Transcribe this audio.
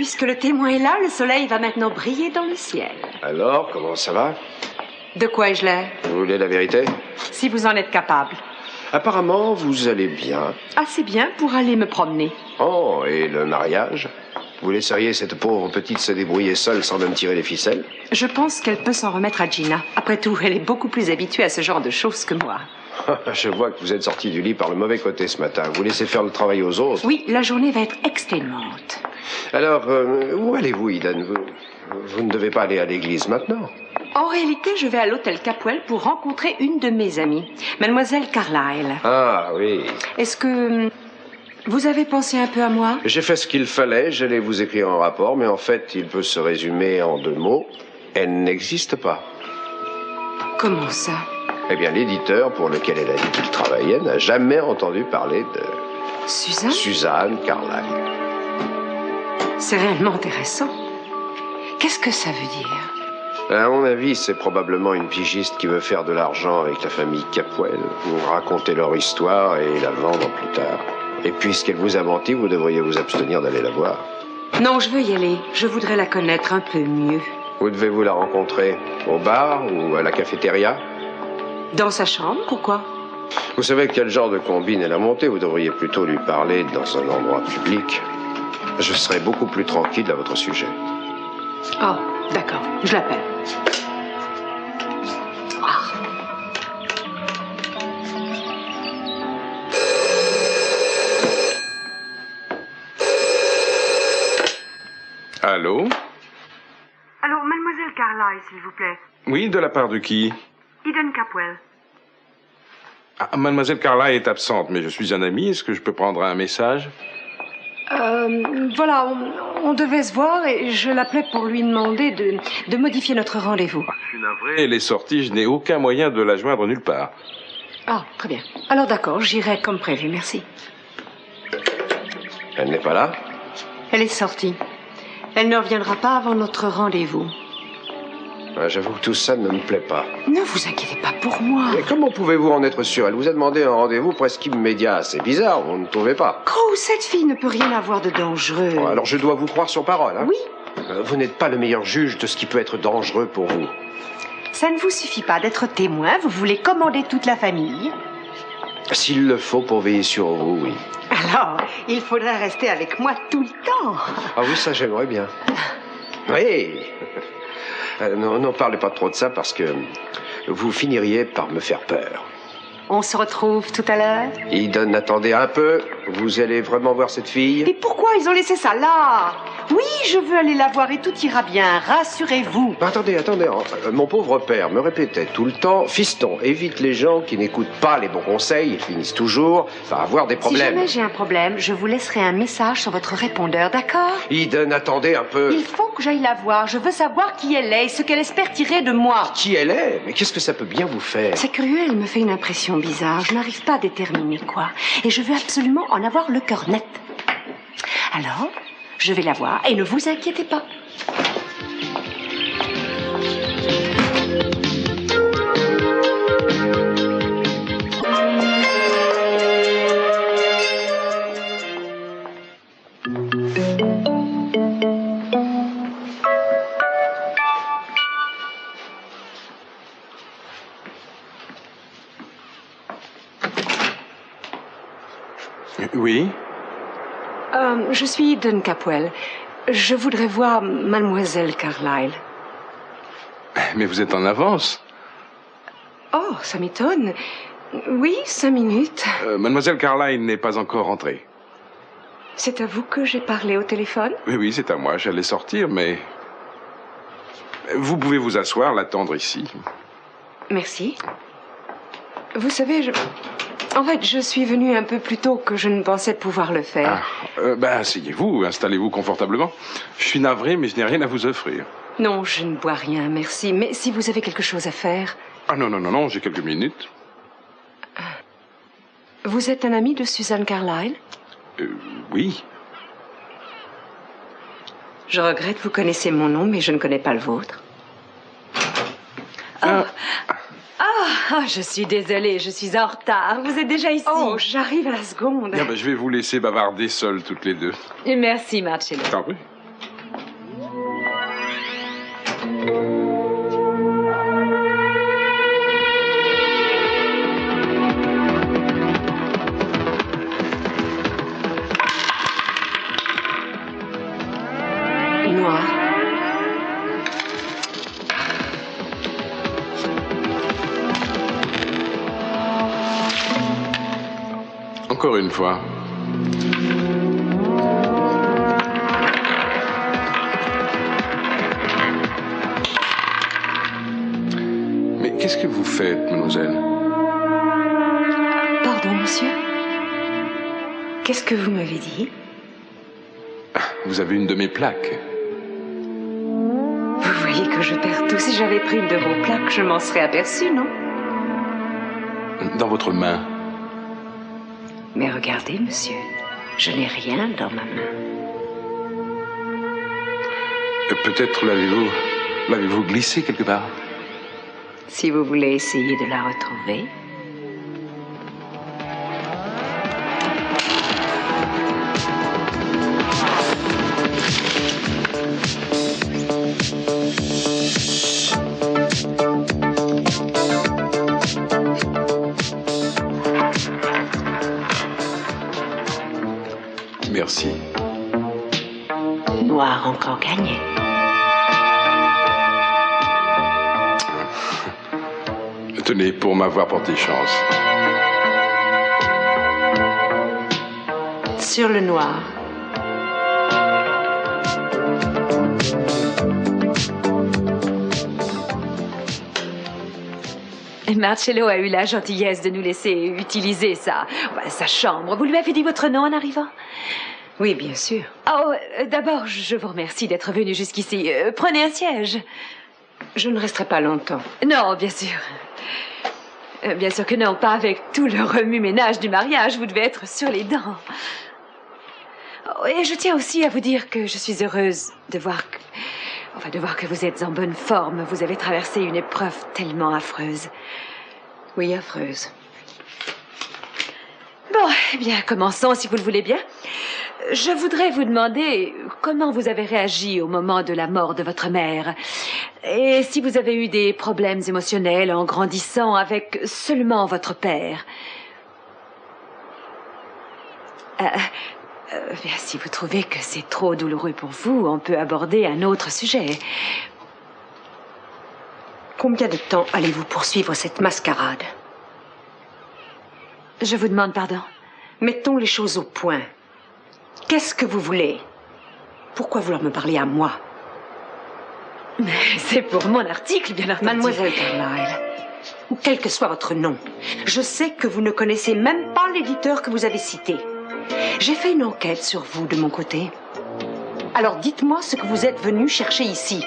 puisque le témoin est là, le soleil va maintenant briller dans le ciel. Alors, comment ça va? De quoi ai-je l'air? Vous voulez la vérité? Si vous en êtes capable. Apparemment, vous allez bien. Assez bien pour aller me promener. Oh, et le mariage? Vous laisseriez cette pauvre petite se débrouiller seule sans même tirer les ficelles? Je pense qu'elle peut s'en remettre à Gina. Après tout, elle est beaucoup plus habituée à ce genre de choses que moi. Je vois que vous êtes sorti du lit par le mauvais côté ce matin. Vous laissez faire le travail aux autres? Oui, la journée va être exténuante. Alors, où allez-vous, Eden? Vous ne devez pas aller à l'église maintenant? En réalité, je vais à l'hôtel Capwell pour rencontrer une de mes amies, Mademoiselle Carlyle. Ah, oui. Est-ce que vous avez pensé un peu à moi? J'ai fait ce qu'il fallait, j'allais vous écrire un rapport, mais en fait, il peut se résumer en 2 mots. Elle n'existe pas. Comment ça? Eh bien, l'éditeur pour lequel elle a dit qu'il travaillait n'a jamais entendu parler de... Suzanne? Suzanne Carlyle. C'est réellement intéressant. Qu'est-ce que ça veut dire? À mon avis, c'est probablement une pigiste qui veut faire de l'argent avec la famille Capwell. Vous racontez leur histoire et la vendre plus tard. Et puisqu'elle vous a menti, vous devriez vous abstenir d'aller la voir. Non, je veux y aller. Je voudrais la connaître un peu mieux. Où devez-vous la rencontrer? Au bar ou à la cafétéria? Dans sa chambre, pourquoi? Vous savez quel genre de combine elle a monté? Vous devriez plutôt lui parler dans un endroit public. Je serai beaucoup plus tranquille à votre sujet. Oh, d'accord. Je l'appelle. Allô? Allô, Mademoiselle Carlyle, s'il vous plaît. Oui, de la part de qui? Eden Capwell. Ah, Mademoiselle Carlyle est absente, mais je suis un ami. Est-ce que je peux prendre un message? Voilà, on devait se voir et je l'appelais pour lui demander de modifier notre rendez-vous. Je suis navré, elle est sortie, je n'ai aucun moyen de la joindre nulle part. Ah, très bien. Alors d'accord, j'irai comme prévu, merci. Elle n'est pas là? Elle est sortie. Elle ne reviendra pas avant notre rendez-vous. J'avoue que tout ça ne me plaît pas. Ne vous inquiétez pas pour moi. Mais comment pouvez-vous en être sûr? Elle vous a demandé un rendez-vous presque immédiat. C'est bizarre, vous ne trouvez pas? Crow, cette fille ne peut rien avoir de dangereux. Bon, alors je dois vous croire sur parole, hein? Oui. Vous n'êtes pas le meilleur juge de ce qui peut être dangereux pour vous. Ça ne vous suffit pas d'être témoin, vous voulez commander toute la famille. S'il le faut pour veiller sur vous, oui. Alors, il faudrait rester avec moi tout le temps. Ah oui, ça j'aimerais bien. Oui. Non, non, parlez pas trop de ça parce que vous finiriez par me faire peur. On se retrouve tout à l'heure. Eden, attendez un peu. Vous allez vraiment voir cette fille? Mais pourquoi ils ont laissé ça là? Oui, je veux aller la voir et tout ira bien, rassurez-vous. Attendez. Mon pauvre père me répétait tout le temps, fiston, évite les gens qui n'écoutent pas les bons conseils, ils finissent toujours par avoir des problèmes. Si jamais j'ai un problème, je vous laisserai un message sur votre répondeur, d'accord? Eden, attendez un peu. Il faut que j'aille la voir, je veux savoir qui elle est et ce qu'elle espère tirer de moi. Qui elle est? Mais qu'est-ce que ça peut bien vous faire? C'est curieux, elle me fait une impression bizarre, je n'arrive pas à déterminer quoi. Et je veux absolument en avoir le cœur net. Alors, je vais la voir et ne vous inquiétez pas. Oui? Je suis Eden Capwell. Je voudrais voir Mademoiselle Carlyle. Mais vous êtes en avance. Oh, ça m'étonne. Oui, 5 minutes. Mademoiselle Carlyle n'est pas encore rentrée. C'est à vous que j'ai parlé au téléphone? Oui, c'est à moi. J'allais sortir, mais... Vous pouvez vous asseoir, l'attendre ici. Merci. Vous savez, En fait, je suis venue un peu plus tôt que je ne pensais pouvoir le faire. Asseyez-vous, installez-vous confortablement. Je suis navré, mais je n'ai rien à vous offrir. Non, je ne bois rien, merci. Mais si vous avez quelque chose à faire... Ah non, j'ai quelques minutes. Vous êtes un ami de Suzanne Carlyle? Oui. Je regrette, vous connaissez mon nom, mais je ne connais pas le vôtre. Je suis désolée, je suis en retard. Vous êtes déjà ici? Oh, j'arrive à la seconde. Je vais vous laisser bavarder seuls toutes les deux. Et merci, Marcello. T'en prie. encore une fois. Mais qu'est-ce que vous faites, mademoiselle? Pardon, monsieur? Qu'est-ce que vous m'avez dit? Vous avez une de mes plaques. Vous voyez que je perds tout. Si j'avais pris une de vos plaques, je m'en serais aperçue, non? Dans votre main. Mais regardez, monsieur, je n'ai rien dans ma main. Peut-être l'avez-vous glissée quelque part? Si vous voulez essayer de la retrouver... Merci. Noir encore gagné. Tenez, pour m'avoir porté chance. Sur le noir. Marcello a eu la gentillesse de nous laisser utiliser sa chambre. Vous lui avez dit votre nom en arrivant? Oui, bien sûr. Oh, d'abord, je vous remercie d'être venu jusqu'ici. Prenez un siège. Je ne resterai pas longtemps. Non, bien sûr. Bien sûr que non, pas avec tout le remue-ménage du mariage. Vous devez être sur les dents. Oh, et je tiens aussi à vous dire que je suis heureuse de voir que vous êtes en bonne forme. Vous avez traversé une épreuve tellement affreuse. Oui, affreuse. Bon, eh bien, commençons si vous le voulez bien. Je voudrais vous demander comment vous avez réagi au moment de la mort de votre mère. Et si vous avez eu des problèmes émotionnels en grandissant avec seulement votre père. Bien, si vous trouvez que c'est trop douloureux pour vous, on peut aborder un autre sujet. Combien de temps allez-vous poursuivre cette mascarade? Je vous demande pardon. Mettons les choses au point. Qu'est-ce que vous voulez? Pourquoi vouloir me parler à moi? Mais c'est pour mon article, bien entendu. Mademoiselle Carlyle, ou quel que soit votre nom, je sais que vous ne connaissez même pas l'éditeur que vous avez cité. J'ai fait une enquête sur vous de mon côté. Alors dites-moi ce que vous êtes venu chercher ici.